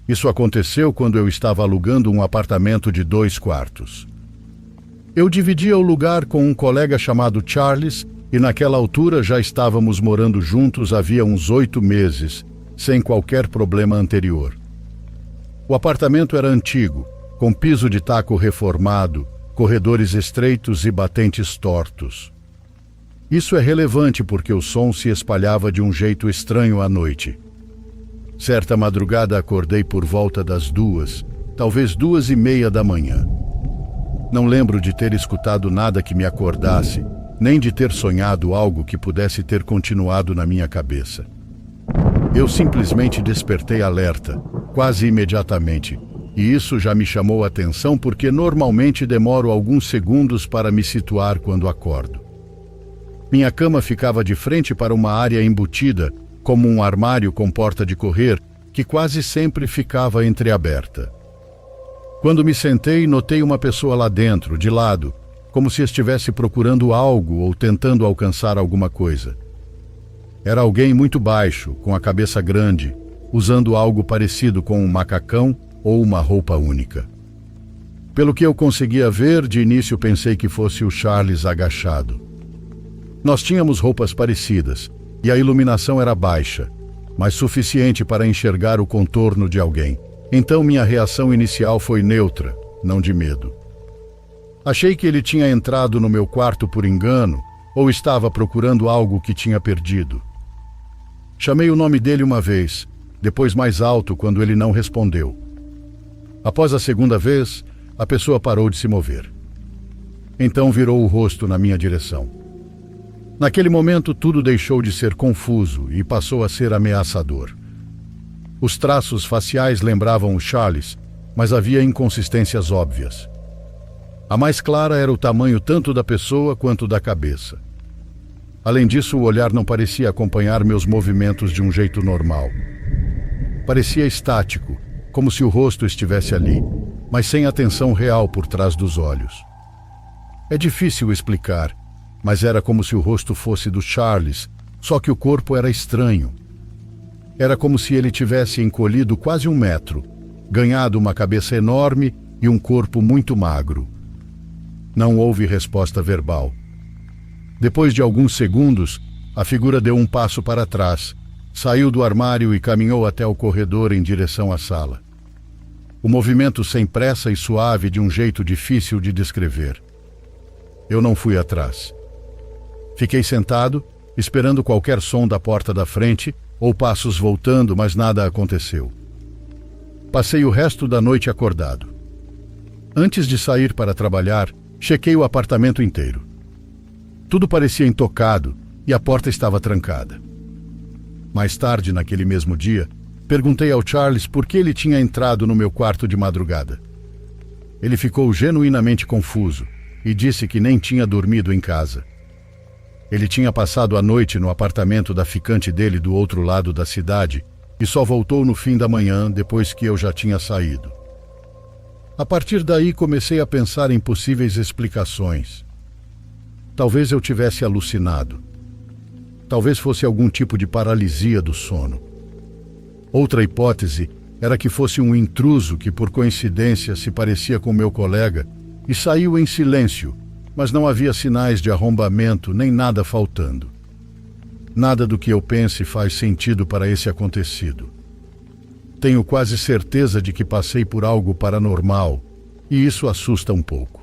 Isso aconteceu quando eu estava alugando um apartamento de 2 quartos. Eu dividia o lugar com um colega chamado Charles e naquela altura já estávamos morando juntos havia uns 8 meses, sem qualquer problema anterior. O apartamento era antigo, com piso de taco reformado, corredores estreitos e batentes tortos. Isso é relevante porque o som se espalhava de um jeito estranho à noite. Certa madrugada acordei por volta das 2, talvez 2:30 da manhã. Não lembro de ter escutado nada que me acordasse, nem de ter sonhado algo que pudesse ter continuado na minha cabeça. Eu simplesmente despertei alerta, quase imediatamente, e isso já me chamou a atenção porque normalmente demoro alguns segundos para me situar quando acordo. Minha cama ficava de frente para uma área embutida, como um armário com porta de correr, que quase sempre ficava entreaberta. Quando me sentei, notei uma pessoa lá dentro, de lado, como se estivesse procurando algo ou tentando alcançar alguma coisa. Era alguém muito baixo, com a cabeça grande, usando algo parecido com um macacão ou uma roupa única. Pelo que eu conseguia ver, de início pensei que fosse o Charles agachado. Nós tínhamos roupas parecidas, e a iluminação era baixa, mas suficiente para enxergar o contorno de alguém. Então minha reação inicial foi neutra, não de medo. Achei que ele tinha entrado no meu quarto por engano, ou estava procurando algo que tinha perdido. Chamei o nome dele uma vez, depois mais alto quando ele não respondeu. Após a segunda vez, a pessoa parou de se mover. Então virou o rosto na minha direção. Naquele momento tudo deixou de ser confuso e passou a ser ameaçador. Os traços faciais lembravam o Charles, mas havia inconsistências óbvias. A mais clara era o tamanho tanto da pessoa quanto da cabeça. Além disso, o olhar não parecia acompanhar meus movimentos de um jeito normal. Parecia estático, como se o rosto estivesse ali, mas sem atenção real por trás dos olhos. É difícil explicar, mas era como se o rosto fosse do Charles, só que o corpo era estranho. Era como se ele tivesse encolhido quase 1 metro, ganhado uma cabeça enorme e um corpo muito magro. Não houve resposta verbal. Depois de alguns segundos, a figura deu um passo para trás, saiu do armário e caminhou até o corredor em direção à sala. O movimento sem pressa e suave de um jeito difícil de descrever. Eu não fui atrás. Fiquei sentado, esperando qualquer som da porta da frente ou passos voltando, mas nada aconteceu. Passei o resto da noite acordado. Antes de sair para trabalhar, chequei o apartamento inteiro. Tudo parecia intocado e a porta estava trancada. Mais tarde, naquele mesmo dia, perguntei ao Charles por que ele tinha entrado no meu quarto de madrugada. Ele ficou genuinamente confuso e disse que nem tinha dormido em casa. Ele tinha passado a noite no apartamento da ficante dele do outro lado da cidade e só voltou no fim da manhã, depois que eu já tinha saído. A partir daí comecei a pensar em possíveis explicações. Talvez eu tivesse alucinado. Talvez fosse algum tipo de paralisia do sono. Outra hipótese era que fosse um intruso que por coincidência se parecia com meu colega e saiu em silêncio, mas não havia sinais de arrombamento nem nada faltando. Nada do que eu pense faz sentido para esse acontecido. Tenho quase certeza de que passei por algo paranormal, e isso assusta um pouco.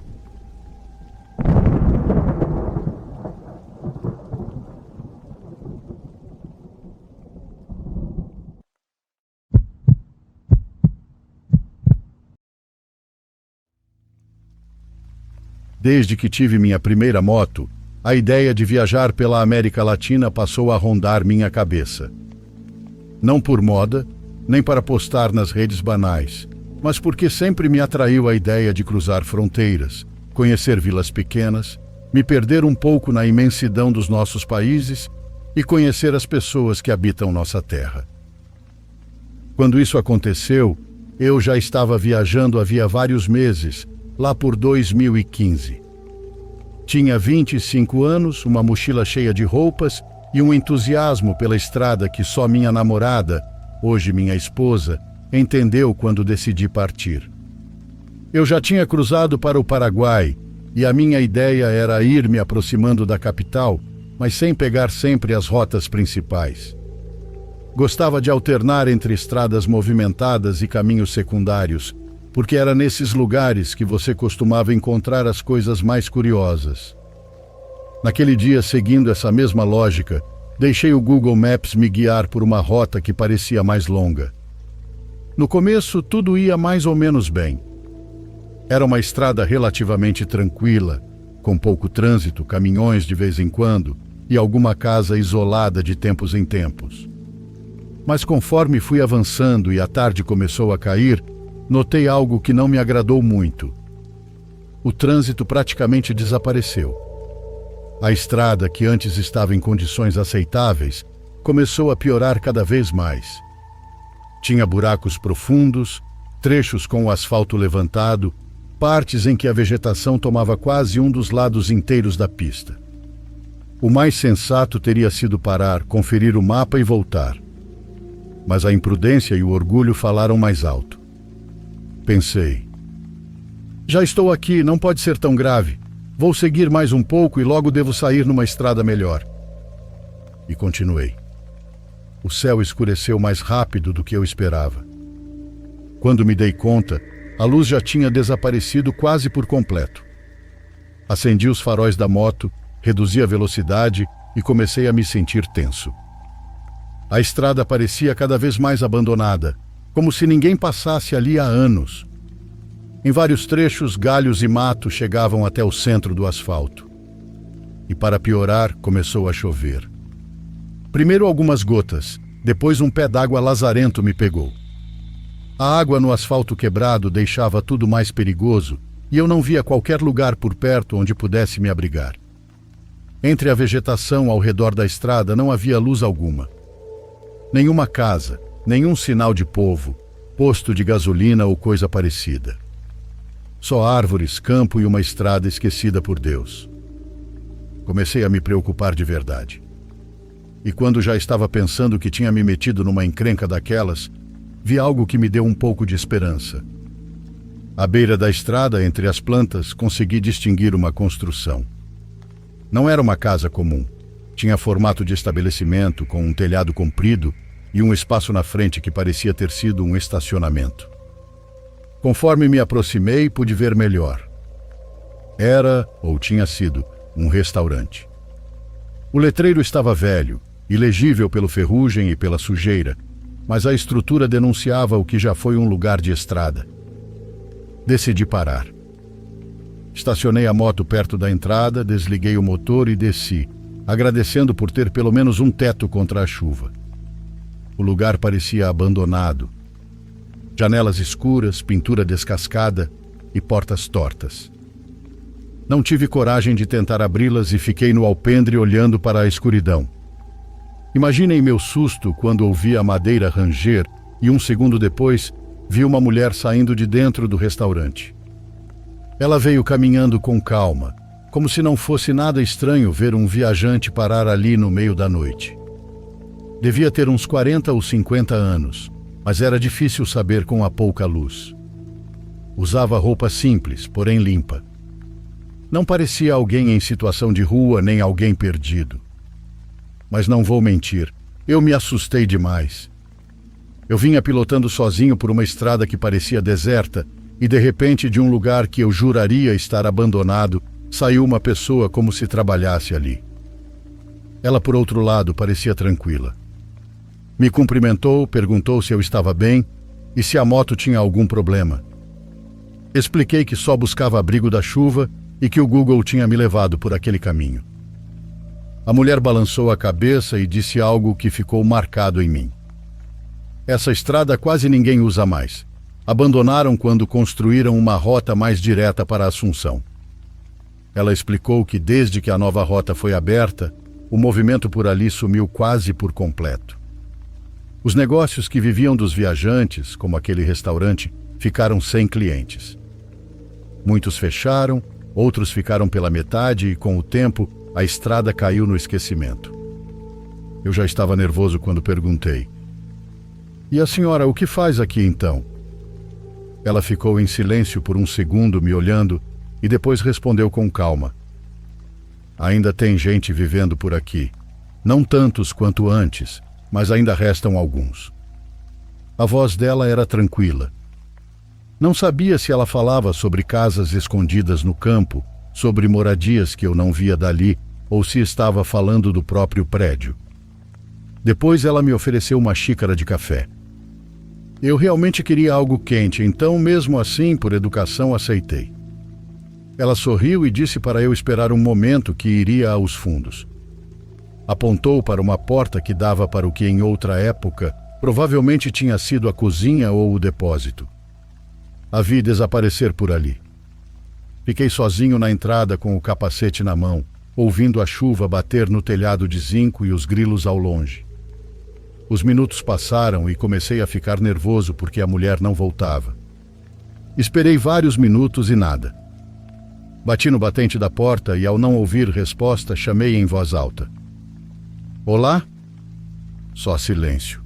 Desde que tive minha primeira moto, a ideia de viajar pela América Latina passou a rondar minha cabeça. Não por moda, nem para postar nas redes banais, mas porque sempre me atraiu a ideia de cruzar fronteiras, conhecer vilas pequenas, me perder um pouco na imensidão dos nossos países e conhecer as pessoas que habitam nossa terra. Quando isso aconteceu, eu já estava viajando havia vários meses, lá por 2015. Tinha 25 anos, uma mochila cheia de roupas e um entusiasmo pela estrada que só minha namorada, hoje minha esposa, entendeu quando decidi partir. Eu já tinha cruzado para o Paraguai e a minha ideia era ir me aproximando da capital, mas sem pegar sempre as rotas principais. Gostava de alternar entre estradas movimentadas e caminhos secundários, porque era nesses lugares que você costumava encontrar as coisas mais curiosas. Naquele dia, seguindo essa mesma lógica, deixei o Google Maps me guiar por uma rota que parecia mais longa. No começo, tudo ia mais ou menos bem. Era uma estrada relativamente tranquila, com pouco trânsito, caminhões de vez em quando e alguma casa isolada de tempos em tempos. Mas conforme fui avançando e a tarde começou a cair, notei algo que não me agradou muito. O trânsito praticamente desapareceu. A estrada, que antes estava em condições aceitáveis, começou a piorar cada vez mais. Tinha buracos profundos, trechos com o asfalto levantado, partes em que a vegetação tomava quase um dos lados inteiros da pista. O mais sensato teria sido parar, conferir o mapa e voltar. Mas a imprudência e o orgulho falaram mais alto. Pensei: já estou aqui, não pode ser tão grave. Vou seguir mais um pouco e logo devo sair numa estrada melhor. E continuei. O céu escureceu mais rápido do que eu esperava. Quando me dei conta, a luz já tinha desaparecido quase por completo. Acendi os faróis da moto, reduzi a velocidade e comecei a me sentir tenso. A estrada parecia cada vez mais abandonada, como se ninguém passasse ali há anos. Em vários trechos, galhos e mato chegavam até o centro do asfalto. E para piorar, começou a chover. Primeiro algumas gotas, depois um pé d'água lazarento me pegou. A água no asfalto quebrado deixava tudo mais perigoso e eu não via qualquer lugar por perto onde pudesse me abrigar. Entre a vegetação ao redor da estrada não havia luz alguma. Nenhuma casa, nenhum sinal de povo, posto de gasolina ou coisa parecida. Só árvores, campo e uma estrada esquecida por Deus. Comecei a me preocupar de verdade. E quando já estava pensando que tinha me metido numa encrenca daquelas, vi algo que me deu um pouco de esperança. À beira da estrada, entre as plantas, consegui distinguir uma construção. Não era uma casa comum. Tinha formato de estabelecimento, com um telhado comprido e um espaço na frente que parecia ter sido um estacionamento. Conforme me aproximei, pude ver melhor. Era, ou tinha sido, um restaurante. O letreiro estava velho, ilegível pela ferrugem e pela sujeira, mas a estrutura denunciava o que já foi um lugar de estrada. Decidi parar. Estacionei a moto perto da entrada, desliguei o motor e desci, agradecendo por ter pelo menos um teto contra a chuva. O lugar parecia abandonado. Janelas escuras, pintura descascada e portas tortas. Não tive coragem de tentar abri-las e fiquei no alpendre olhando para a escuridão. Imaginem meu susto quando ouvi a madeira ranger e um segundo depois vi uma mulher saindo de dentro do restaurante. Ela veio caminhando com calma, como se não fosse nada estranho ver um viajante parar ali no meio da noite. Devia ter uns 40 ou 50 anos, mas era difícil saber com a pouca luz. Usava roupa simples, porém limpa. Não parecia alguém em situação de rua nem alguém perdido. Mas não vou mentir, eu me assustei demais. Eu vinha pilotando sozinho por uma estrada que parecia deserta e de repente de um lugar que eu juraria estar abandonado, saiu uma pessoa como se trabalhasse ali. Ela, por outro lado, parecia tranquila. Me cumprimentou, perguntou se eu estava bem e se a moto tinha algum problema. Expliquei que só buscava abrigo da chuva e que o Google tinha me levado por aquele caminho. A mulher balançou a cabeça e disse algo que ficou marcado em mim. Essa estrada quase ninguém usa mais. Abandonaram quando construíram uma rota mais direta para Assunção. Ela explicou que desde que a nova rota foi aberta, o movimento por ali sumiu quase por completo. Os negócios que viviam dos viajantes, como aquele restaurante, ficaram sem clientes. Muitos fecharam, outros ficaram pela metade e, com o tempo, a estrada caiu no esquecimento. Eu já estava nervoso quando perguntei: E a senhora, o que faz aqui então? Ela ficou em silêncio por um segundo, me olhando, e depois respondeu com calma. Ainda tem gente vivendo por aqui. Não tantos quanto antes, mas ainda restam alguns. A voz dela era tranquila. Não sabia se ela falava sobre casas escondidas no campo, sobre moradias que eu não via dali, ou se estava falando do próprio prédio. Depois ela me ofereceu uma xícara de café. Eu realmente queria algo quente, então, mesmo assim, por educação, aceitei. Ela sorriu e disse para eu esperar um momento, que iria aos fundos. Apontou para uma porta que dava para o que em outra época provavelmente tinha sido a cozinha ou o depósito. A vi desaparecer por ali. Fiquei sozinho na entrada com o capacete na mão, ouvindo a chuva bater no telhado de zinco e os grilos ao longe. Os minutos passaram e comecei a ficar nervoso porque a mulher não voltava. Esperei vários minutos e nada. Bati no batente da porta e, ao não ouvir resposta, chamei em voz alta. Olá? Só silêncio.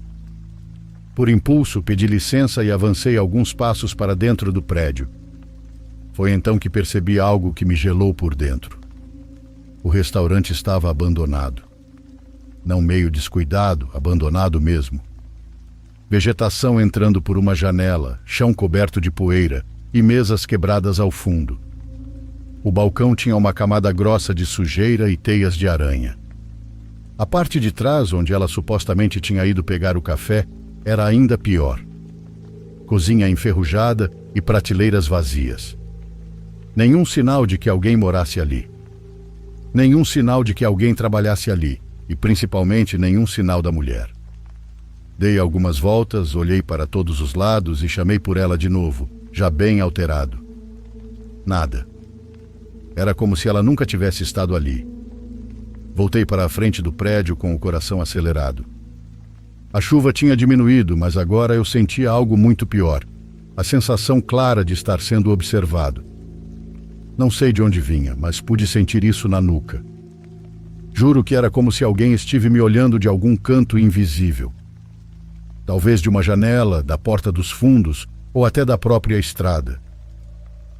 Por impulso, pedi licença e avancei alguns passos para dentro do prédio. Foi então que percebi algo que me gelou por dentro. O restaurante estava abandonado. Não meio descuidado, abandonado mesmo. Vegetação entrando por uma janela, chão coberto de poeira e mesas quebradas ao fundo. O balcão tinha uma camada grossa de sujeira e teias de aranha. A parte de trás, onde ela supostamente tinha ido pegar o café, era ainda pior. Cozinha enferrujada e prateleiras vazias. Nenhum sinal de que alguém morasse ali. Nenhum sinal de que alguém trabalhasse ali, e principalmente nenhum sinal da mulher. Dei algumas voltas, olhei para todos os lados e chamei por ela de novo, já bem alterado. Nada. Era como se ela nunca tivesse estado ali. Voltei para a frente do prédio com o coração acelerado. A chuva tinha diminuído, mas agora eu sentia algo muito pior. A sensação clara de estar sendo observado. Não sei de onde vinha, mas pude sentir isso na nuca. Juro que era como se alguém estivesse me olhando de algum canto invisível. Talvez de uma janela, da porta dos fundos ou até da própria estrada.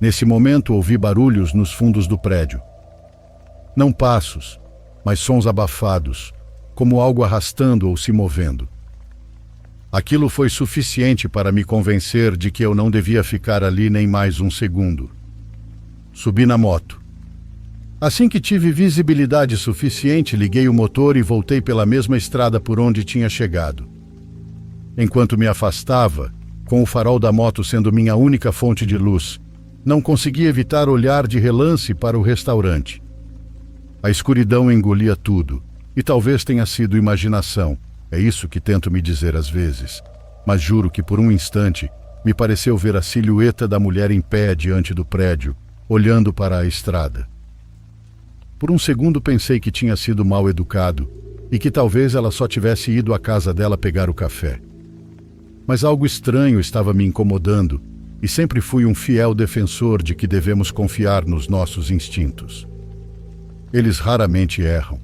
Nesse momento ouvi barulhos nos fundos do prédio. Não passos, mas sons abafados, como algo arrastando ou se movendo. Aquilo foi suficiente para me convencer de que eu não devia ficar ali nem mais um segundo. Subi na moto. Assim que tive visibilidade suficiente, liguei o motor e voltei pela mesma estrada por onde tinha chegado. Enquanto me afastava, com o farol da moto sendo minha única fonte de luz, não consegui evitar olhar de relance para o restaurante. A escuridão engolia tudo, e talvez tenha sido imaginação, é isso que tento me dizer às vezes, mas juro que por um instante me pareceu ver a silhueta da mulher em pé diante do prédio, olhando para a estrada. Por um segundo pensei que tinha sido mal educado e que talvez ela só tivesse ido à casa dela pegar o café. Mas algo estranho estava me incomodando e sempre fui um fiel defensor de que devemos confiar nos nossos instintos. Eles raramente erram.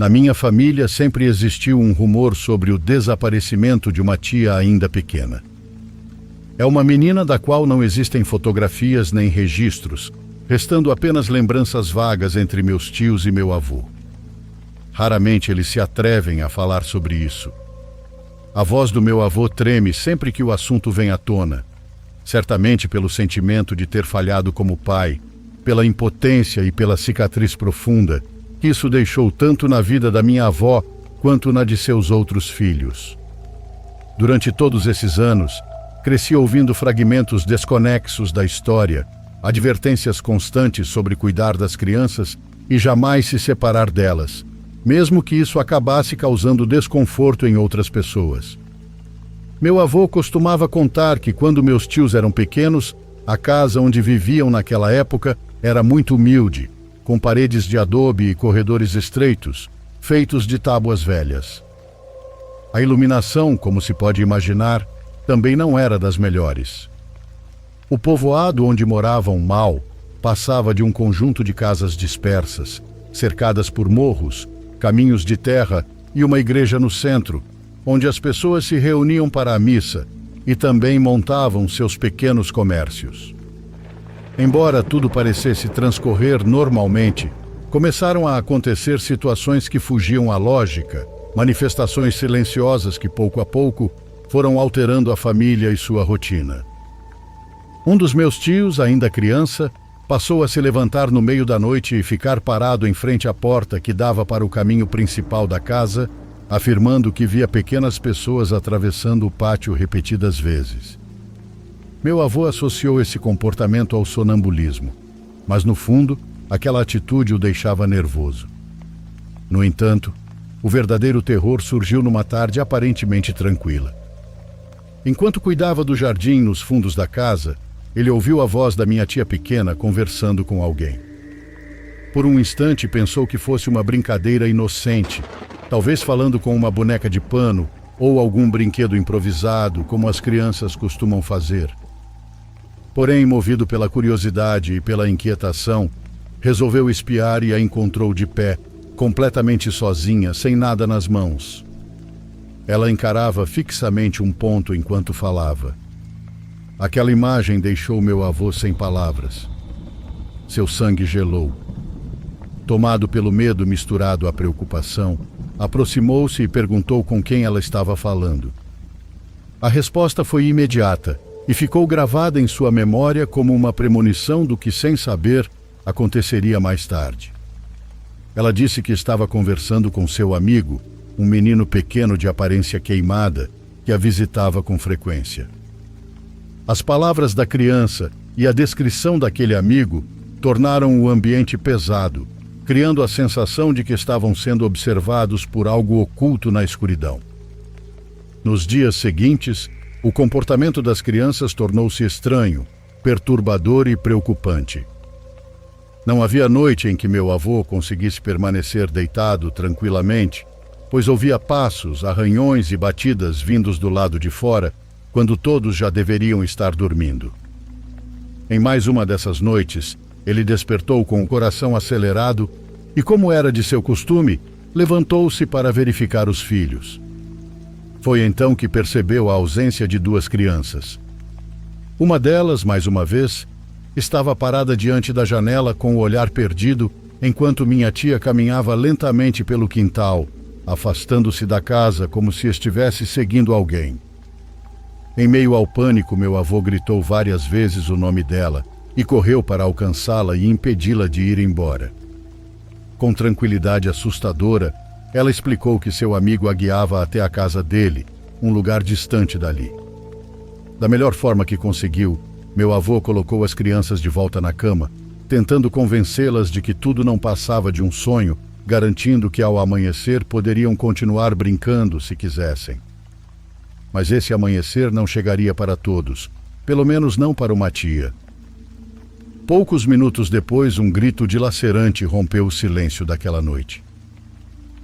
Na minha família sempre existiu um rumor sobre o desaparecimento de uma tia ainda pequena. É uma menina da qual não existem fotografias nem registros, restando apenas lembranças vagas entre meus tios e meu avô. Raramente eles se atrevem a falar sobre isso. A voz do meu avô treme sempre que o assunto vem à tona, certamente pelo sentimento de ter falhado como pai, pela impotência e pela cicatriz profunda que isso deixou tanto na vida da minha avó quanto na de seus outros filhos. Durante todos esses anos, cresci ouvindo fragmentos desconexos da história, advertências constantes sobre cuidar das crianças e jamais se separar delas, mesmo que isso acabasse causando desconforto em outras pessoas. Meu avô costumava contar que quando meus tios eram pequenos, a casa onde viviam naquela época era muito humilde, com paredes de adobe e corredores estreitos, feitos de tábuas velhas. A iluminação, como se pode imaginar, também não era das melhores. O povoado onde moravam Mal passava de um conjunto de casas dispersas, cercadas por morros, caminhos de terra e uma igreja no centro, onde as pessoas se reuniam para a missa e também montavam seus pequenos comércios. Embora tudo parecesse transcorrer normalmente, começaram a acontecer situações que fugiam à lógica, manifestações silenciosas que, pouco a pouco, foram alterando a família e sua rotina. Um dos meus tios, ainda criança, passou a se levantar no meio da noite e ficar parado em frente à porta que dava para o caminho principal da casa, afirmando que via pequenas pessoas atravessando o pátio repetidas vezes. Meu avô associou esse comportamento ao sonambulismo, mas no fundo, aquela atitude o deixava nervoso. No entanto, o verdadeiro terror surgiu numa tarde aparentemente tranquila. Enquanto cuidava do jardim nos fundos da casa, ele ouviu a voz da minha tia pequena conversando com alguém. Por um instante pensou que fosse uma brincadeira inocente, talvez falando com uma boneca de pano ou algum brinquedo improvisado, como as crianças costumam fazer. Porém, movido pela curiosidade e pela inquietação, resolveu espiar e a encontrou de pé, completamente sozinha, sem nada nas mãos. Ela encarava fixamente um ponto enquanto falava. Aquela imagem deixou meu avô sem palavras. Seu sangue gelou. Tomado pelo medo misturado à preocupação, aproximou-se e perguntou com quem ela estava falando. A resposta foi imediata e ficou gravada em sua memória como uma premonição do que, sem saber, aconteceria mais tarde. Ela disse que estava conversando com seu amigo, um menino pequeno de aparência queimada, que a visitava com frequência. As palavras da criança e a descrição daquele amigo tornaram o ambiente pesado, criando a sensação de que estavam sendo observados por algo oculto na escuridão. Nos dias seguintes, o comportamento das crianças tornou-se estranho, perturbador e preocupante. Não havia noite em que meu avô conseguisse permanecer deitado tranquilamente, pois ouvia passos, arranhões e batidas vindos do lado de fora, quando todos já deveriam estar dormindo. Em mais uma dessas noites, ele despertou com o coração acelerado e, como era de seu costume, levantou-se para verificar os filhos. Foi então que percebeu a ausência de duas crianças. Uma delas, mais uma vez, estava parada diante da janela com o olhar perdido, enquanto minha tia caminhava lentamente pelo quintal, afastando-se da casa como se estivesse seguindo alguém. Em meio ao pânico, meu avô gritou várias vezes o nome dela e correu para alcançá-la e impedi-la de ir embora. Com tranquilidade assustadora, ela explicou que seu amigo a guiava até a casa dele, um lugar distante dali. Da melhor forma que conseguiu, meu avô colocou as crianças de volta na cama, tentando convencê-las de que tudo não passava de um sonho, garantindo que ao amanhecer poderiam continuar brincando se quisessem. Mas esse amanhecer não chegaria para todos, pelo menos não para uma tia. Poucos minutos depois, um grito dilacerante rompeu o silêncio daquela noite.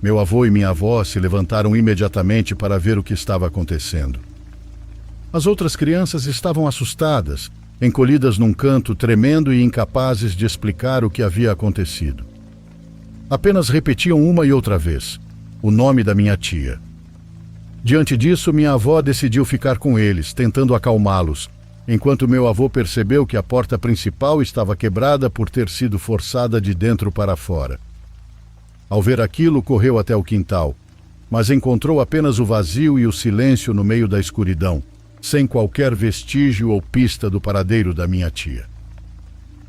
Meu avô e minha avó se levantaram imediatamente para ver o que estava acontecendo. As outras crianças estavam assustadas, encolhidas num canto, tremendo e incapazes de explicar o que havia acontecido. Apenas repetiam uma e outra vez o nome da minha tia. Diante disso, minha avó decidiu ficar com eles, tentando acalmá-los, enquanto meu avô percebeu que a porta principal estava quebrada por ter sido forçada de dentro para fora. Ao ver aquilo, correu até o quintal, mas encontrou apenas o vazio e o silêncio no meio da escuridão, sem qualquer vestígio ou pista do paradeiro da minha tia.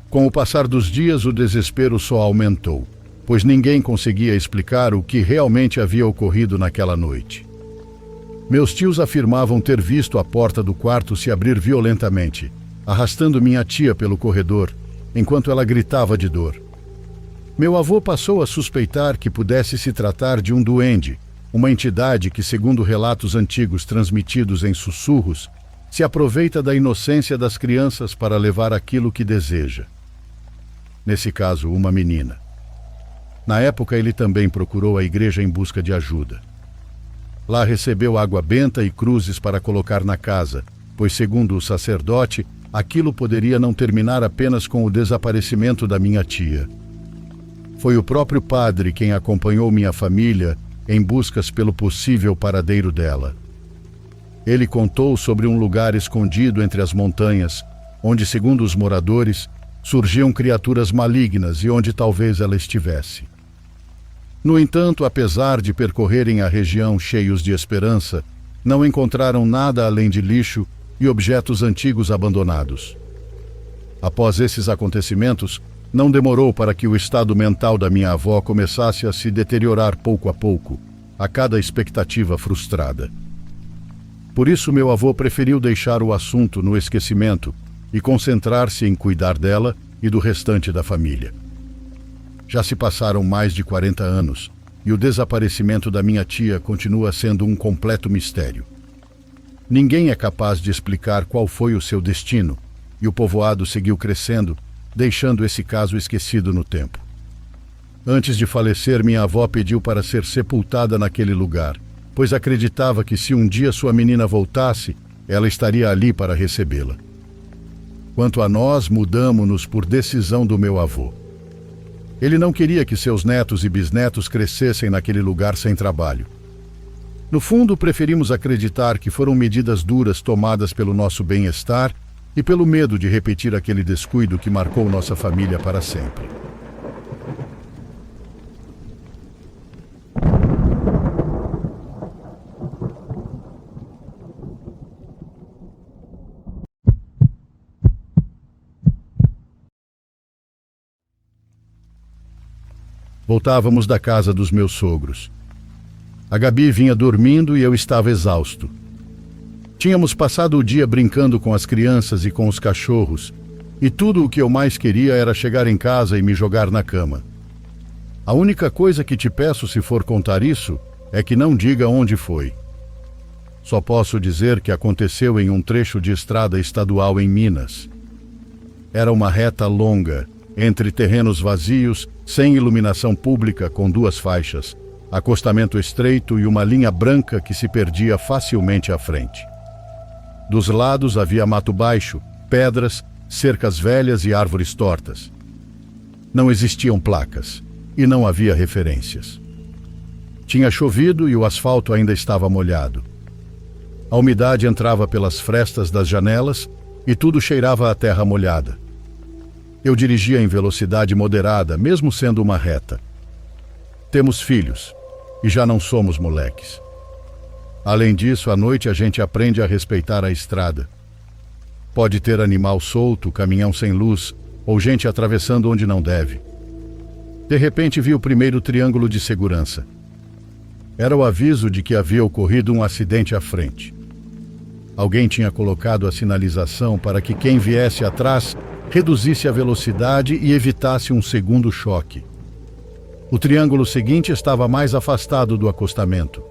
Com o passar dos dias, o desespero só aumentou, pois ninguém conseguia explicar o que realmente havia ocorrido naquela noite. Meus tios afirmavam ter visto a porta do quarto se abrir violentamente, arrastando minha tia pelo corredor, enquanto ela gritava de dor. Meu avô passou a suspeitar que pudesse se tratar de um duende, uma entidade que, segundo relatos antigos transmitidos em sussurros, se aproveita da inocência das crianças para levar aquilo que deseja. Nesse caso, uma menina. Na época, ele também procurou a igreja em busca de ajuda. Lá recebeu água benta e cruzes para colocar na casa, pois, segundo o sacerdote, aquilo poderia não terminar apenas com o desaparecimento da minha tia. Foi o próprio padre quem acompanhou minha família em buscas pelo possível paradeiro dela. Ele contou sobre um lugar escondido entre as montanhas, onde, segundo os moradores, surgiam criaturas malignas e onde talvez ela estivesse. No entanto, apesar de percorrerem a região cheios de esperança, não encontraram nada além de lixo e objetos antigos abandonados. Após esses acontecimentos, não demorou para que o estado mental da minha avó começasse a se deteriorar pouco a pouco, a cada expectativa frustrada. Por isso, meu avô preferiu deixar o assunto no esquecimento e concentrar-se em cuidar dela e do restante da família. Já se passaram mais de 40 anos e o desaparecimento da minha tia continua sendo um completo mistério. Ninguém é capaz de explicar qual foi o seu destino, e o povoado seguiu crescendo, deixando esse caso esquecido no tempo. Antes de falecer, minha avó pediu para ser sepultada naquele lugar, pois acreditava que se um dia sua menina voltasse, ela estaria ali para recebê-la. Quanto a nós, mudamo-nos por decisão do meu avô. Ele não queria que seus netos e bisnetos crescessem naquele lugar sem trabalho. No fundo, preferimos acreditar que foram medidas duras tomadas pelo nosso bem-estar e pelo medo de repetir aquele descuido que marcou nossa família para sempre. Voltávamos da casa dos meus sogros. A Gabi vinha dormindo e eu estava exausto. Tínhamos passado o dia brincando com as crianças e com os cachorros, e tudo o que eu mais queria era chegar em casa e me jogar na cama. A única coisa que te peço, se for contar isso, é que não diga onde foi. Só posso dizer que aconteceu em um trecho de estrada estadual em Minas. Era uma reta longa, entre terrenos vazios, sem iluminação pública, com 2 faixas, acostamento estreito e uma linha branca que se perdia facilmente à frente. Dos lados havia mato baixo, pedras, cercas velhas e árvores tortas. Não existiam placas e não havia referências. Tinha chovido e o asfalto ainda estava molhado. A umidade entrava pelas frestas das janelas e tudo cheirava a terra molhada. Eu dirigia em velocidade moderada, mesmo sendo uma reta. Temos filhos e já não somos moleques. Além disso, à noite a gente aprende a respeitar a estrada. Pode ter animal solto, caminhão sem luz ou gente atravessando onde não deve. De repente vi o primeiro triângulo de segurança. Era o aviso de que havia ocorrido um acidente à frente. Alguém tinha colocado a sinalização para que quem viesse atrás reduzisse a velocidade e evitasse um segundo choque. O triângulo seguinte estava mais afastado do acostamento.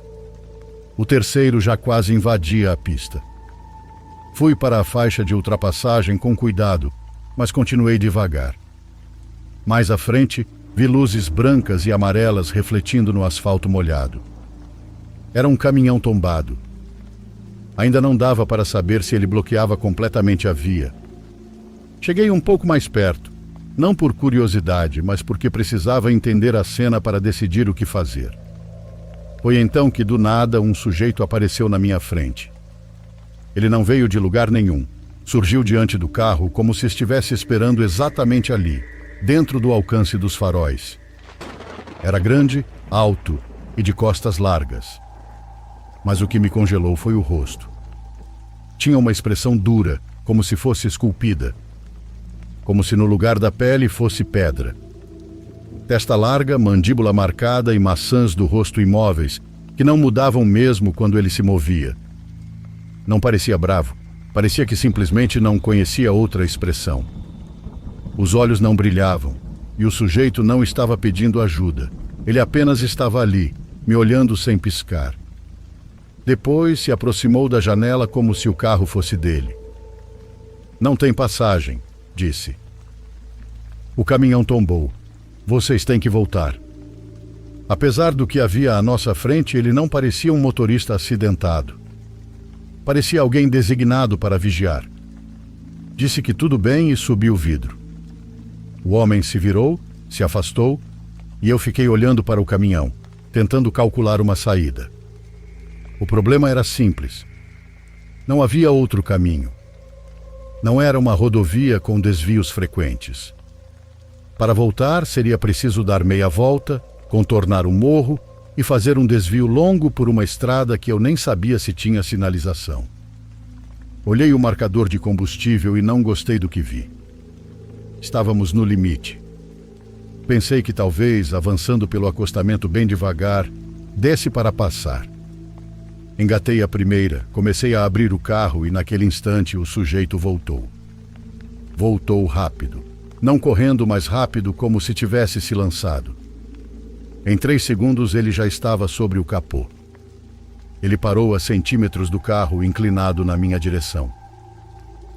O terceiro já quase invadia a pista. Fui para a faixa de ultrapassagem com cuidado, mas continuei devagar. Mais à frente, vi luzes brancas e amarelas refletindo no asfalto molhado. Era um caminhão tombado. Ainda não dava para saber se ele bloqueava completamente a via. Cheguei um pouco mais perto, não por curiosidade, mas porque precisava entender a cena para decidir o que fazer. Foi então que, do nada, um sujeito apareceu na minha frente. Ele não veio de lugar nenhum. Surgiu diante do carro como se estivesse esperando exatamente ali, dentro do alcance dos faróis. Era grande, alto e de costas largas. Mas o que me congelou foi o rosto. Tinha uma expressão dura, como se fosse esculpida. Como se no lugar da pele fosse pedra. Testa larga, mandíbula marcada e maçãs do rosto imóveis, que não mudavam mesmo quando ele se movia. Não parecia bravo, parecia que simplesmente não conhecia outra expressão. Os olhos não brilhavam, e o sujeito não estava pedindo ajuda. Ele apenas estava ali, me olhando sem piscar. Depois se aproximou da janela como se o carro fosse dele. "Não tem passagem", disse. "O caminhão tombou. Vocês têm que voltar." Apesar do que havia à nossa frente, ele não parecia um motorista acidentado. Parecia alguém designado para vigiar. Disse que tudo bem e subiu o vidro. O homem se virou, se afastou, e eu fiquei olhando para o caminhão, tentando calcular uma saída. O problema era simples. Não havia outro caminho. Não era uma rodovia com desvios frequentes. Para voltar, seria preciso dar meia volta, contornar um morro e fazer um desvio longo por uma estrada que eu nem sabia se tinha sinalização. Olhei o marcador de combustível e não gostei do que vi. Estávamos no limite. Pensei que talvez, avançando pelo acostamento bem devagar, desse para passar. Engatei a primeira, comecei a abrir o carro e naquele instante o sujeito voltou. Voltou rápido, não correndo mais rápido como se tivesse se lançado. Em 3 segundos ele já estava sobre o capô. Ele parou a centímetros do carro, inclinado na minha direção.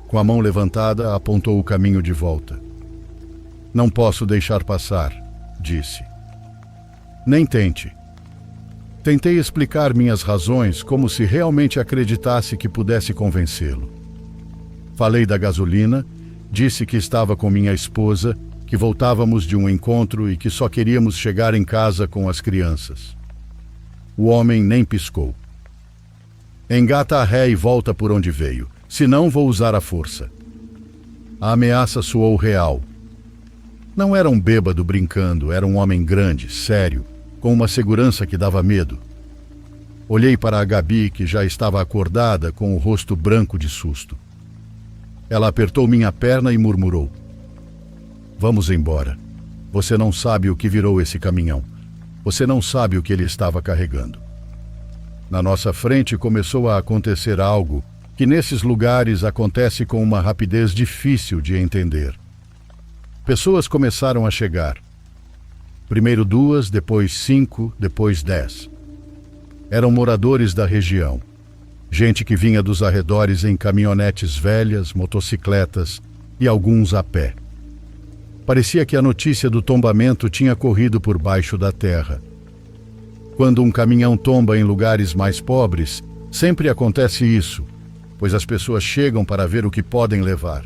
Com a mão levantada, apontou o caminho de volta. Não posso deixar passar, disse. Nem tente. Tentei explicar minhas razões como se realmente acreditasse que pudesse convencê-lo. Falei da gasolina, disse que estava com minha esposa, que voltávamos de um encontro e que só queríamos chegar em casa com as crianças. O homem nem piscou. Engata a ré e volta por onde veio, senão vou usar a força. A ameaça soou real. Não era um bêbado brincando, era um homem grande, sério, com uma segurança que dava medo. Olhei para a Gabi, que já estava acordada, com o rosto branco de susto. Ela apertou minha perna e murmurou: "Vamos embora. Você não sabe o que virou esse caminhão. Você não sabe o que ele estava carregando." Na nossa frente começou a acontecer algo que nesses lugares acontece com uma rapidez difícil de entender. Pessoas começaram a chegar. Primeiro 2, depois 5, depois 10. Eram moradores da região. Gente que vinha dos arredores em caminhonetes velhas, motocicletas e alguns a pé. Parecia que a notícia do tombamento tinha corrido por baixo da terra. Quando um caminhão tomba em lugares mais pobres, sempre acontece isso, pois as pessoas chegam para ver o que podem levar.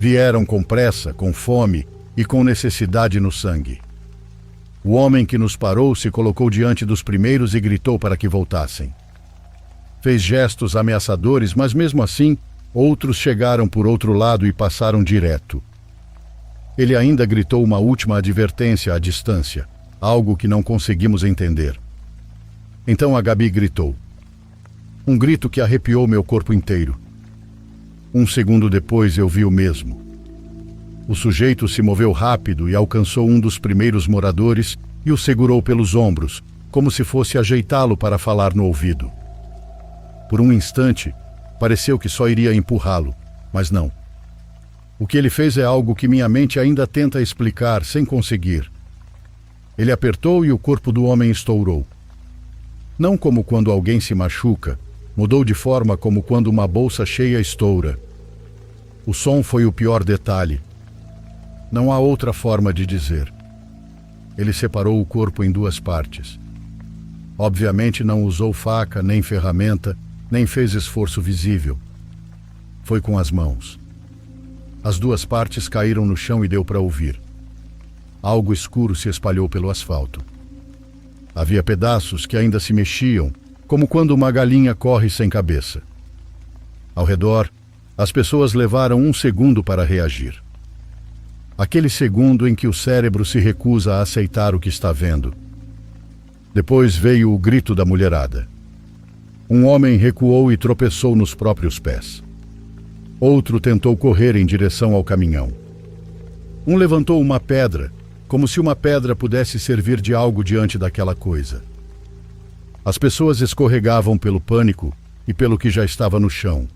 Vieram com pressa, com fome e com necessidade no sangue. O homem que nos parou se colocou diante dos primeiros e gritou para que voltassem. Fez gestos ameaçadores, mas mesmo assim, outros chegaram por outro lado e passaram direto. Ele ainda gritou uma última advertência à distância, algo que não conseguimos entender. Então a Gabi gritou. Um grito que arrepiou meu corpo inteiro. 1 segundo depois eu vi o mesmo. O sujeito se moveu rápido e alcançou um dos primeiros moradores e o segurou pelos ombros, como se fosse ajeitá-lo para falar no ouvido. Por um instante, pareceu que só iria empurrá-lo, mas não. O que ele fez é algo que minha mente ainda tenta explicar sem conseguir. Ele apertou e o corpo do homem estourou. Não como quando alguém se machuca, mudou de forma como quando uma bolsa cheia estoura. O som foi o pior detalhe. Não há outra forma de dizer. Ele separou o corpo em 2 partes. Obviamente não usou faca, nem ferramenta, nem fez esforço visível. Foi com as mãos. As 2 partes caíram no chão e deu para ouvir. Algo escuro se espalhou pelo asfalto. Havia pedaços que ainda se mexiam, como quando uma galinha corre sem cabeça. Ao redor, as pessoas levaram 1 segundo para reagir. Aquele segundo em que o cérebro se recusa a aceitar o que está vendo. Depois veio o grito da mulherada. Um homem recuou e tropeçou nos próprios pés. Outro tentou correr em direção ao caminhão. Um levantou uma pedra, como se uma pedra pudesse servir de algo diante daquela coisa. As pessoas escorregavam pelo pânico e pelo que já estava no chão.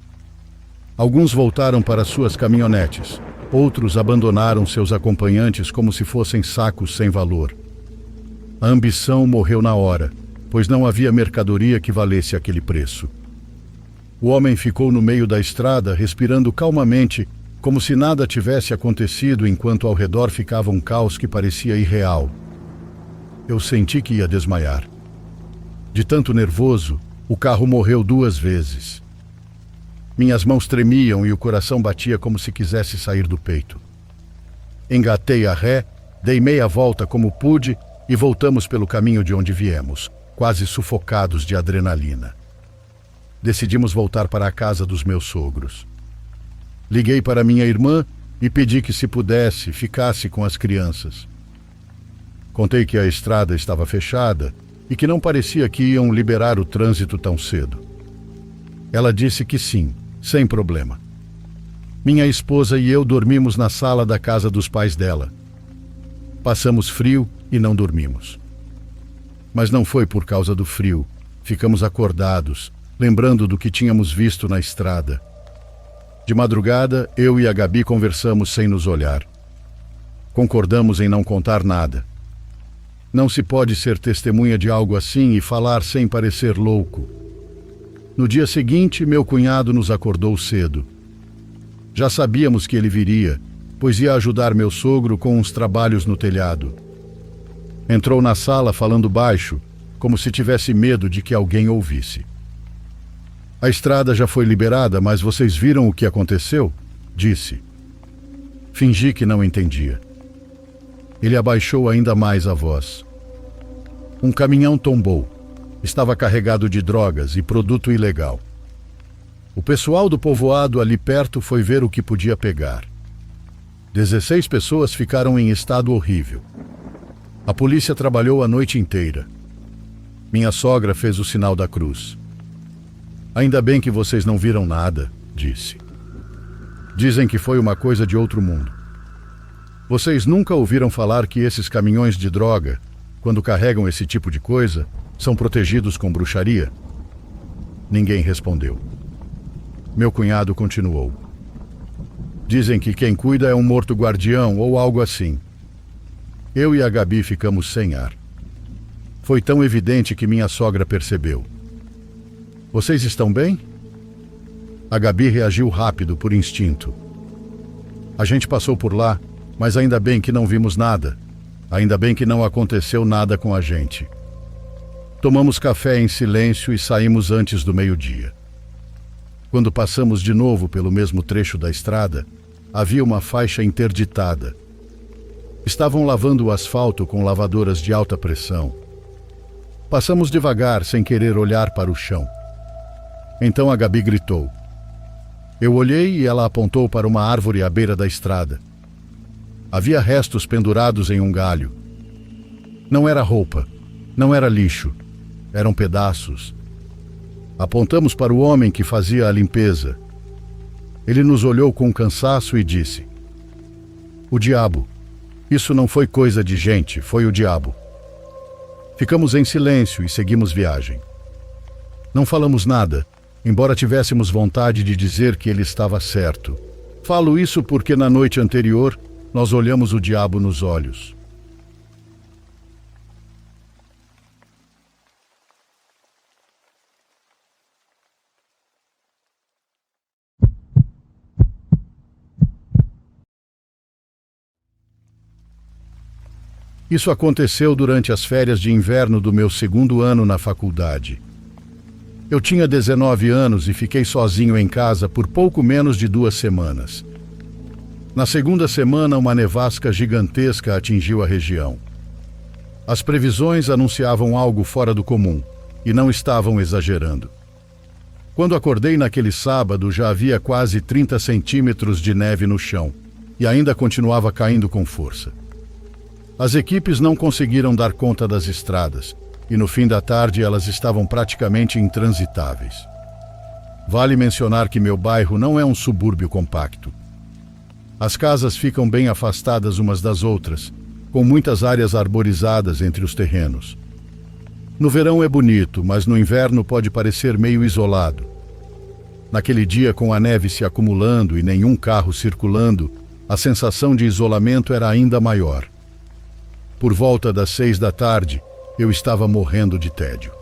Alguns voltaram para suas caminhonetes, outros abandonaram seus acompanhantes como se fossem sacos sem valor. A ambição morreu na hora, pois não havia mercadoria que valesse aquele preço. O homem ficou no meio da estrada, respirando calmamente, como se nada tivesse acontecido, enquanto ao redor ficava um caos que parecia irreal. Eu senti que ia desmaiar. De tanto nervoso, o carro morreu 2 vezes. Minhas mãos tremiam e o coração batia como se quisesse sair do peito. Engatei a ré, dei meia volta como pude e voltamos pelo caminho de onde viemos, quase sufocados de adrenalina. Decidimos voltar para a casa dos meus sogros. Liguei para minha irmã e pedi que, se pudesse, ficasse com as crianças. Contei que a estrada estava fechada e que não parecia que iam liberar o trânsito tão cedo. Ela disse que sim, sem problema. Minha esposa e eu dormimos na sala da casa dos pais dela. Passamos frio e não dormimos. Mas não foi por causa do frio. Ficamos acordados, lembrando do que tínhamos visto na estrada. De madrugada, eu e a Gabi conversamos sem nos olhar. Concordamos em não contar nada. Não se pode ser testemunha de algo assim e falar sem parecer louco. No dia seguinte, meu cunhado nos acordou cedo. Já sabíamos que ele viria, pois ia ajudar meu sogro com uns trabalhos no telhado. Entrou na sala falando baixo, como se tivesse medo de que alguém ouvisse. A estrada já foi liberada, mas vocês viram o que aconteceu? Disse. Fingi que não entendia. Ele abaixou ainda mais a voz. Um caminhão tombou. Estava carregado de drogas e produto ilegal. O pessoal do povoado ali perto foi ver o que podia pegar. 16 pessoas ficaram em estado horrível. A polícia trabalhou a noite inteira. Minha sogra fez o sinal da cruz. Ainda bem que vocês não viram nada, disse. Dizem que foi uma coisa de outro mundo. Vocês nunca ouviram falar que esses caminhões de droga, quando carregam esse tipo de coisa, são protegidos com bruxaria? Ninguém respondeu. Meu cunhado continuou. Dizem que quem cuida é um morto guardião ou algo assim. Eu e a Gabi ficamos sem ar. Foi tão evidente que minha sogra percebeu. Vocês estão bem? A Gabi reagiu rápido, por instinto. A gente passou por lá, mas ainda bem que não vimos nada. Ainda bem que não aconteceu nada com a gente. Tomamos café em silêncio e saímos antes do meio-dia. Quando passamos de novo pelo mesmo trecho da estrada, havia uma faixa interditada. Estavam lavando o asfalto com lavadoras de alta pressão. Passamos devagar, sem querer olhar para o chão. Então a Gabi gritou. Eu olhei e ela apontou para uma árvore à beira da estrada. Havia restos pendurados em um galho. Não era roupa, não era lixo, eram pedaços. Apontamos para o homem que fazia a limpeza. Ele nos olhou com cansaço e disse: O diabo. Isso não foi coisa de gente, foi o diabo. Ficamos em silêncio e seguimos viagem. Não falamos nada, embora tivéssemos vontade de dizer que ele estava certo. Falo isso porque na noite anterior nós olhamos o diabo nos olhos. Isso aconteceu durante as férias de inverno do meu 2º ano na faculdade. Eu tinha 19 anos e fiquei sozinho em casa por pouco menos de 2 semanas. Na 2ª semana, uma nevasca gigantesca atingiu a região. As previsões anunciavam algo fora do comum e não estavam exagerando. Quando acordei naquele sábado, já havia quase 30 centímetros de neve no chão e ainda continuava caindo com força. As equipes não conseguiram dar conta das estradas e no fim da tarde elas estavam praticamente intransitáveis. Vale mencionar que meu bairro não é um subúrbio compacto. As casas ficam bem afastadas umas das outras, com muitas áreas arborizadas entre os terrenos. No verão é bonito, mas no inverno pode parecer meio isolado. Naquele dia, com a neve se acumulando e nenhum carro circulando, a sensação de isolamento era ainda maior. Por volta das 6 da tarde, eu estava morrendo de tédio.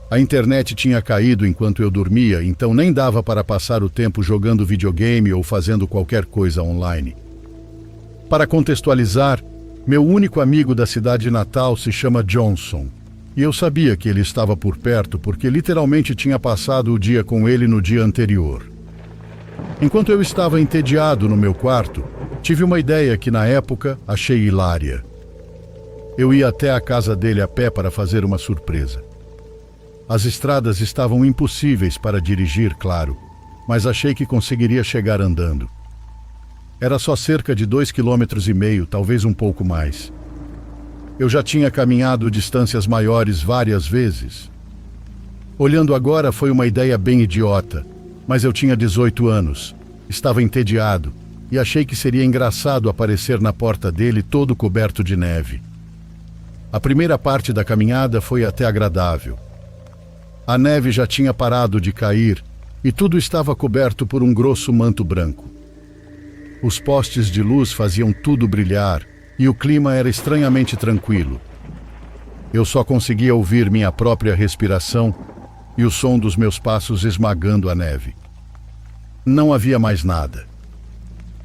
A internet tinha caído enquanto eu dormia, então nem dava para passar o tempo jogando videogame ou fazendo qualquer coisa online. Para contextualizar, Meu único amigo da cidade natal se chama Johnson, e eu sabia que ele estava por perto porque literalmente tinha passado o dia com ele no dia anterior. Enquanto eu estava entediado no meu quarto, tive uma ideia que na época achei hilária. Eu ia até a casa dele a pé para fazer uma surpresa. As estradas estavam impossíveis para dirigir, claro, mas achei que conseguiria chegar andando. Era só cerca de 2,5 km, talvez um pouco mais. Eu já tinha caminhado distâncias maiores várias vezes. Olhando agora, foi uma ideia bem idiota, mas eu tinha 18 anos, estava entediado e achei que seria engraçado aparecer na porta dele todo coberto de neve. A primeira parte da caminhada foi até agradável. A neve já tinha parado de cair e tudo estava coberto por um grosso manto branco. Os postes de luz faziam tudo brilhar e o clima era estranhamente tranquilo. Eu só conseguia ouvir minha própria respiração e o som dos meus passos esmagando a neve. Não havia mais nada.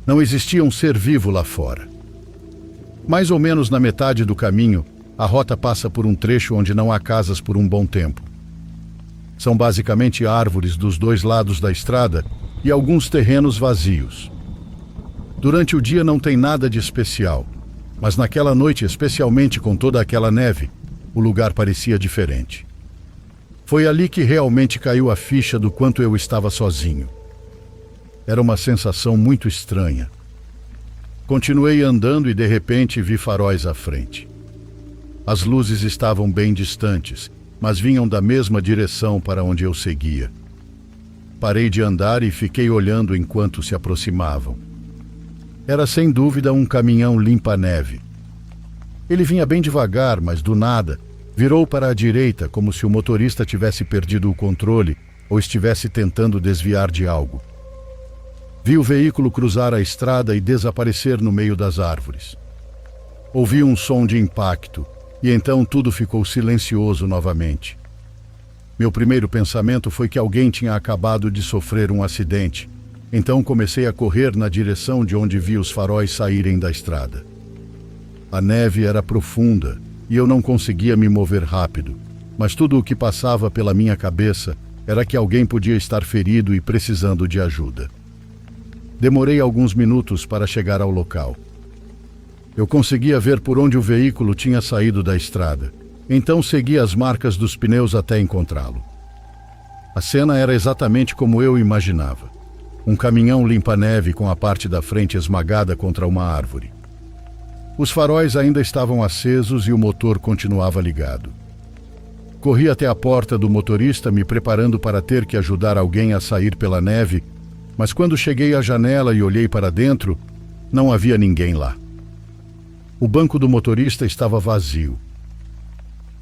Não existia um ser vivo lá fora. Mais ou menos na metade do caminho, a rota passa por um trecho onde não há casas por um bom tempo. São basicamente árvores dos dois lados da estrada e alguns terrenos vazios. Durante o dia não tem nada de especial, mas naquela noite, especialmente com toda aquela neve, o lugar parecia diferente. Foi ali que realmente caiu a ficha do quanto eu estava sozinho. Era uma sensação muito estranha. Continuei andando e de repente vi faróis à frente. As luzes estavam bem distantes, mas vinham da mesma direção para onde eu seguia. Parei de andar e fiquei olhando enquanto se aproximavam. Era sem dúvida um caminhão limpa-neve. Ele vinha bem devagar, mas do nada, virou para a direita como se o motorista tivesse perdido o controle ou estivesse tentando desviar de algo. Vi o veículo cruzar a estrada e desaparecer no meio das árvores. Ouvi um som de impacto e então tudo ficou silencioso novamente. Meu primeiro pensamento foi que alguém tinha acabado de sofrer um acidente. Então comecei a correr na direção de onde vi os faróis saírem da estrada. A neve era profunda e eu não conseguia me mover rápido, mas tudo o que passava pela minha cabeça era que alguém podia estar ferido e precisando de ajuda. Demorei alguns minutos para chegar ao local. Eu conseguia ver por onde o veículo tinha saído da estrada, então segui as marcas dos pneus até encontrá-lo. A cena era exatamente como eu imaginava. Um caminhão limpa-neve com a parte da frente esmagada contra uma árvore. Os faróis ainda estavam acesos e o motor continuava ligado. Corri até a porta do motorista, me preparando para ter que ajudar alguém a sair pela neve, mas quando cheguei à janela e olhei para dentro, não havia ninguém lá. O banco do motorista estava vazio.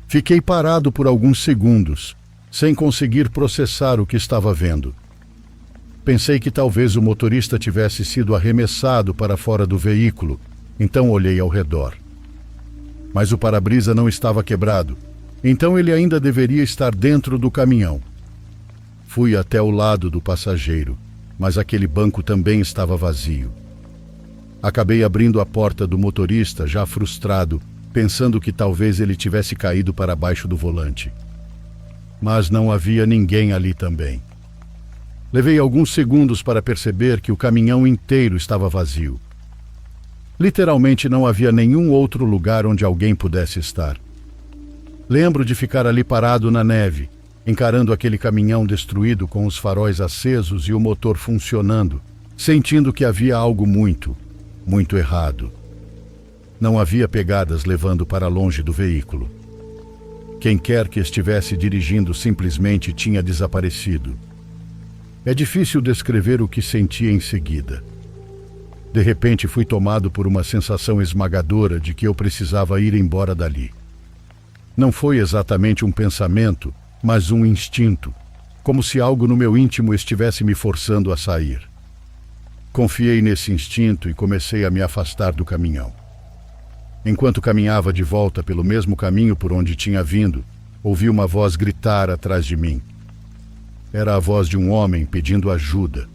Fiquei parado por alguns segundos, sem conseguir processar o que estava vendo. Pensei que talvez o motorista tivesse sido arremessado para fora do veículo, então olhei ao redor. Mas o para-brisa não estava quebrado, então ele ainda deveria estar dentro do caminhão. Fui até o lado do passageiro, mas aquele banco também estava vazio. Acabei abrindo a porta do motorista, já frustrado, pensando que talvez ele tivesse caído para baixo do volante. Mas não havia ninguém ali também. Levei alguns segundos para perceber que o caminhão inteiro estava vazio. Literalmente não havia nenhum outro lugar onde alguém pudesse estar. Lembro de ficar ali parado na neve, encarando aquele caminhão destruído com os faróis acesos e o motor funcionando, sentindo que havia algo muito errado. Não havia pegadas levando para longe do veículo. Quem quer que estivesse dirigindo simplesmente tinha desaparecido. É difícil descrever o que senti em seguida. De repente fui tomado por uma sensação esmagadora de que eu precisava ir embora dali. Não foi exatamente um pensamento, mas um instinto, como se algo no meu íntimo estivesse me forçando a sair. Confiei nesse instinto e comecei a me afastar do caminhão. Enquanto caminhava de volta pelo mesmo caminho por onde tinha vindo, ouvi uma voz gritar atrás de mim. Era a voz de um homem pedindo ajuda.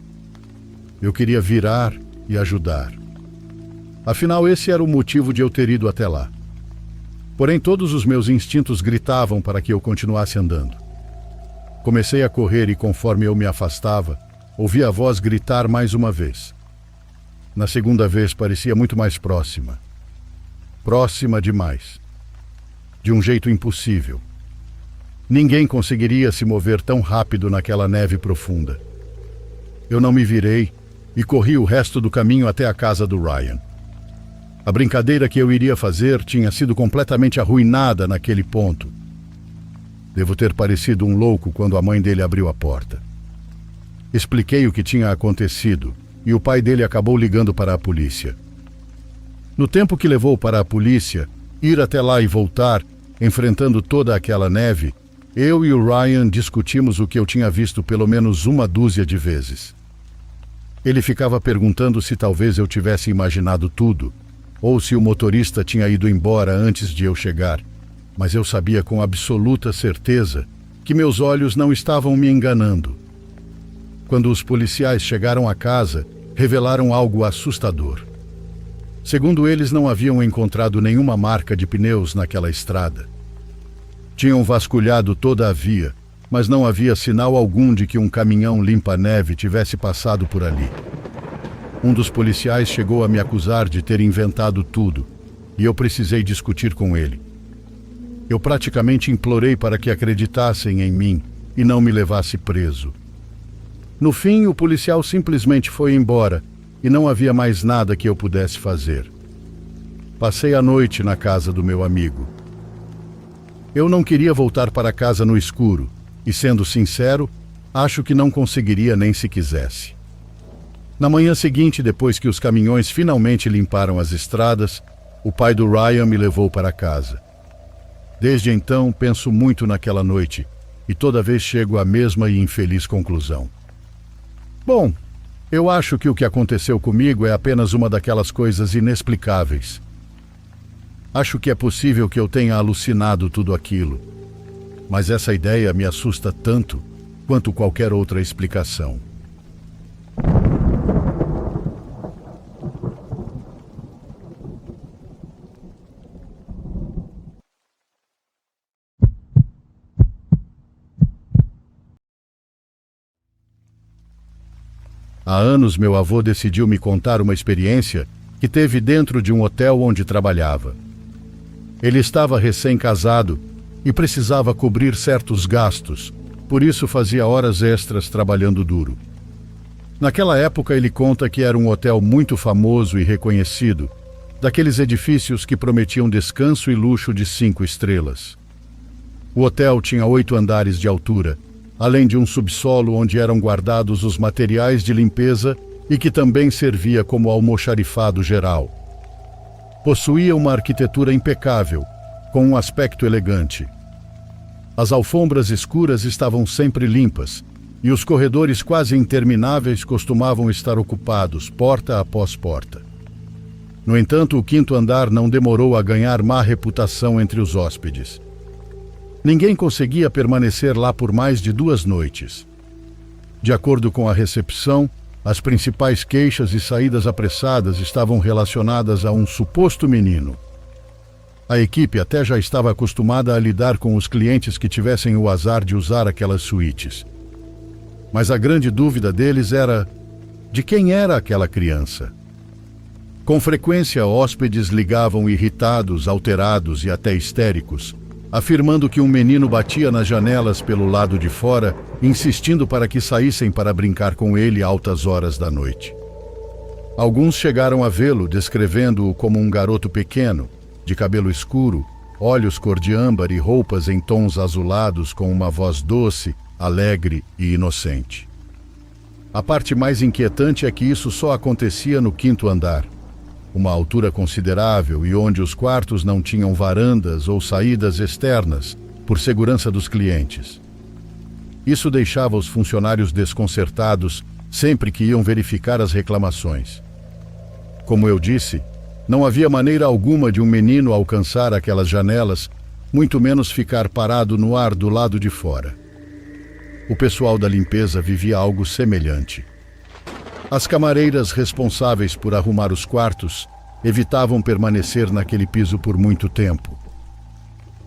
Eu queria virar e ajudar. Afinal, esse era o motivo de eu ter ido até lá. Porém, todos os meus instintos gritavam para que eu continuasse andando. Comecei a correr e, conforme eu me afastava, ouvi a voz gritar mais uma vez. Na segunda vez, parecia muito mais próxima. Próxima demais. De um jeito impossível. Ninguém conseguiria se mover tão rápido naquela neve profunda. Eu não me virei e corri o resto do caminho até a casa do Ryan. A brincadeira que eu iria fazer tinha sido completamente arruinada naquele ponto. Devo ter parecido um louco quando a mãe dele abriu a porta. Expliquei o que tinha acontecido e o pai dele acabou ligando para a polícia. No tempo que levou para a polícia, ir até lá e voltar, enfrentando toda aquela neve, eu e o Ryan discutimos o que eu tinha visto pelo menos uma dúzia de vezes. Ele ficava perguntando se talvez eu tivesse imaginado tudo, ou se o motorista tinha ido embora antes de eu chegar, mas eu sabia com absoluta certeza que meus olhos não estavam me enganando. Quando os policiais chegaram à casa, revelaram algo assustador. Segundo eles, não haviam encontrado nenhuma marca de pneus naquela estrada. Tinham vasculhado toda a via, mas não havia sinal algum de que um caminhão limpa-neve tivesse passado por ali. Um dos policiais chegou a me acusar de ter inventado tudo, e eu precisei discutir com ele. Eu praticamente implorei para que acreditassem em mim e não me levasse preso. No fim, o policial simplesmente foi embora e não havia mais nada que eu pudesse fazer. Passei a noite na casa do meu amigo. Eu não queria voltar para casa no escuro e, sendo sincero, acho que não conseguiria nem se quisesse. Na manhã seguinte, depois que os caminhões finalmente limparam as estradas, o pai do Ryan me levou para casa. Desde então, penso muito naquela noite e toda vez chego à mesma e infeliz conclusão. Bom, eu acho que o que aconteceu comigo é apenas uma daquelas coisas inexplicáveis. Acho que é possível que eu tenha alucinado tudo aquilo, mas essa ideia me assusta tanto quanto qualquer outra explicação. Há anos, meu avô decidiu me contar uma experiência que teve dentro de um hotel onde trabalhava. Ele estava recém-casado e precisava cobrir certos gastos, por isso fazia horas extras trabalhando duro. Naquela época, ele conta que era um hotel muito famoso e reconhecido, daqueles edifícios que prometiam descanso e luxo de 5 estrelas. O hotel tinha 8 andares de altura, além de um subsolo onde eram guardados os materiais de limpeza e que também servia como almoxarifado geral. Possuía uma arquitetura impecável, com um aspecto elegante. As alfombras escuras estavam sempre limpas, e os corredores quase intermináveis costumavam estar ocupados, porta após porta. No entanto, o 5º andar não demorou a ganhar má reputação entre os hóspedes. Ninguém conseguia permanecer lá por mais de 2 noites. De acordo com a recepção, as principais queixas e saídas apressadas estavam relacionadas a um suposto menino. A equipe até já estava acostumada a lidar com os clientes que tivessem o azar de usar aquelas suítes. Mas a grande dúvida deles era: de quem era aquela criança? Com frequência, hóspedes ligavam irritados, alterados e até histéricos, afirmando que um menino batia nas janelas pelo lado de fora, insistindo para que saíssem para brincar com ele a altas horas da noite. Alguns chegaram a vê-lo, descrevendo-o como um garoto pequeno, de cabelo escuro, olhos cor de âmbar e roupas em tons azulados, com uma voz doce, alegre e inocente. A parte mais inquietante é que isso só acontecia no 5º andar, uma altura considerável e onde os quartos não tinham varandas ou saídas externas, por segurança dos clientes. Isso deixava os funcionários desconcertados sempre que iam verificar as reclamações. Como eu disse, não havia maneira alguma de um menino alcançar aquelas janelas, muito menos ficar parado no ar do lado de fora. O pessoal da limpeza vivia algo semelhante. As camareiras responsáveis por arrumar os quartos evitavam permanecer naquele piso por muito tempo.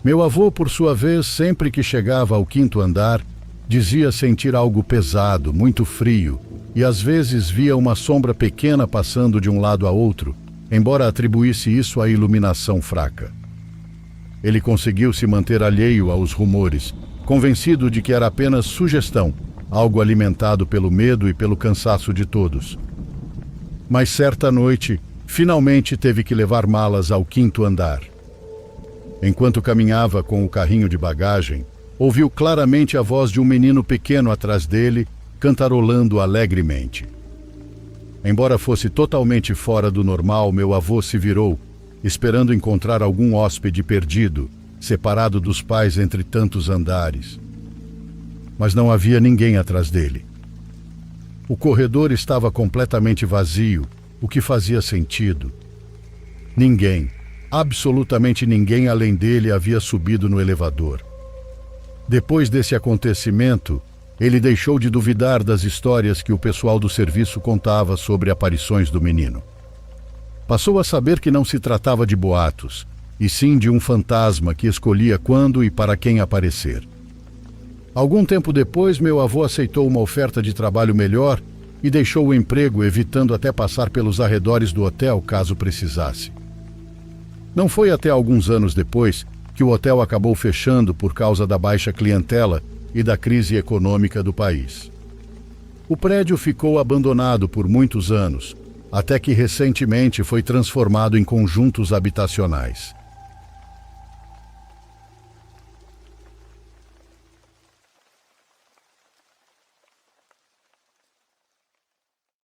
Meu avô, por sua vez, sempre que chegava ao quinto andar, dizia sentir algo pesado, muito frio, e às vezes via uma sombra pequena passando de um lado a outro, embora atribuísse isso à iluminação fraca. Ele conseguiu se manter alheio aos rumores, convencido de que era apenas sugestão, algo alimentado pelo medo e pelo cansaço de todos. Mas certa noite, finalmente teve que levar malas ao quinto andar. Enquanto caminhava com o carrinho de bagagem, ouviu claramente a voz de um menino pequeno atrás dele, cantarolando alegremente. Embora fosse totalmente fora do normal, meu avô se virou, esperando encontrar algum hóspede perdido, separado dos pais entre tantos andares. Mas não havia ninguém atrás dele. O corredor estava completamente vazio, o que fazia sentido. Ninguém, absolutamente ninguém além dele havia subido no elevador. Depois desse acontecimento, ele deixou de duvidar das histórias que o pessoal do serviço contava sobre aparições do menino. Passou a saber que não se tratava de boatos, e sim de um fantasma que escolhia quando e para quem aparecer. Algum tempo depois, meu avô aceitou uma oferta de trabalho melhor e deixou o emprego, evitando até passar pelos arredores do hotel caso precisasse. Não foi até alguns anos depois que o hotel acabou fechando por causa da baixa clientela e da crise econômica do país. O prédio ficou abandonado por muitos anos, até que recentemente foi transformado em conjuntos habitacionais.